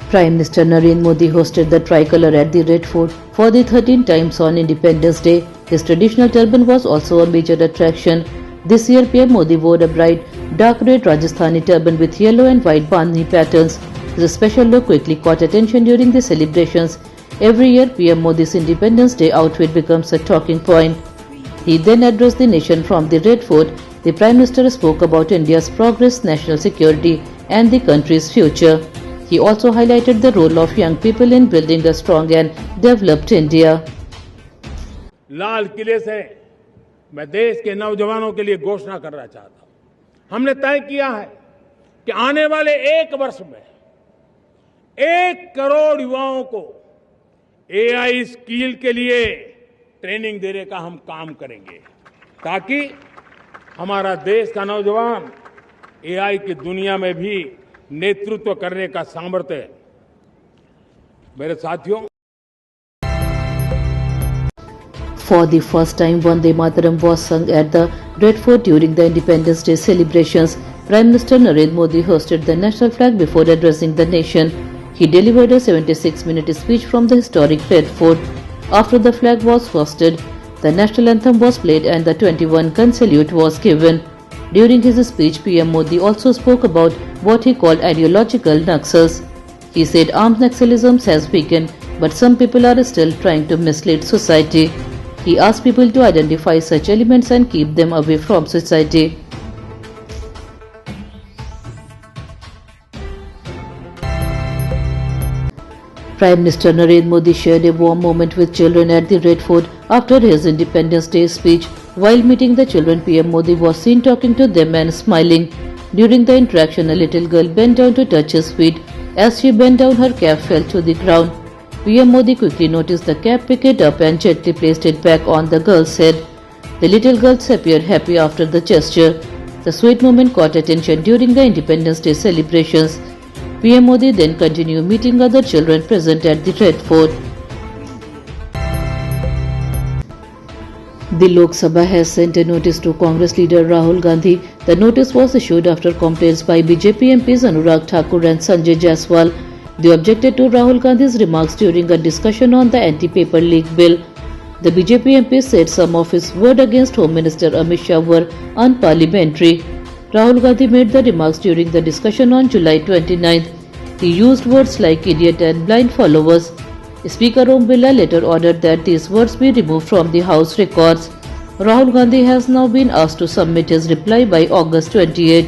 Prime Minister Narendra Modi hosted the tricolour at the Red Fort for the 13th time on Independence Day. His traditional turban was also a major attraction. This year, PM Modi wore a bright, dark red Rajasthani turban with yellow and white bandhani patterns. His special look quickly caught attention during the celebrations. Every year, PM Modi's Independence Day outfit becomes a talking point. He then addressed the nation from the Red Fort. The Prime Minister spoke about India's progress, national security, and the country's future. He also highlighted the role of young people in building a strong and developed India. लाल किले से मैं देश के नौजवानों के लिए घोषणा करना चाहता हूं। हमने तय किया है कि आने वाले 1 वर्ष में 1 करोड़ युवाओं को एआई स्किल के लिए ट्रेनिंग देने का हम काम करेंगे, ताकि हमारा देश का नौजवान एआई की दुनिया में भी नेतृत्व करने का सामर्थ्य। मेरे साथियों, For the first time, Vande Mataram was sung at the Red Fort during the Independence Day celebrations. Prime Minister Narendra Modi hosted the national flag before addressing the nation. He delivered a 76-minute speech from the historic Red Fort. After the flag was hoisted, the national anthem was played and the 21-gun salute was given. During his speech, PM Modi also spoke about what he called ideological Naxals. He said armed Naxalism has weakened, but some people are still trying to mislead society. He asked people to identify such elements and keep them away from society. Prime Minister Narendra Modi shared a warm moment with children at the Red Fort after his Independence Day speech. While meeting the children, PM Modi was seen talking to them and smiling. During the interaction, a little girl bent down to touch his feet. As she bent down, her cap fell to the ground. PM Modi quickly noticed the cap, picked it up and gently placed it back on the girl's head. The little girl appeared happy after the gesture. The sweet moment caught attention during the Independence Day celebrations. PM Modi then continued meeting other children present at the Red Fort. The Lok Sabha has sent a notice to Congress leader Rahul Gandhi. The notice was issued after complaints by BJP MPs Anurag Thakur and Sanjay Jaiswal. They objected to Rahul Gandhi's remarks during a discussion on the anti-paper leak bill. The BJP MPs said some of his words against Home Minister Amit Shah were unparliamentary. Rahul Gandhi made the remarks during the discussion on July 29th. He used words like idiot and blind followers. Speaker Om Birla later ordered that these words be removed from the House records. Rahul Gandhi has now been asked to submit his reply by August 28.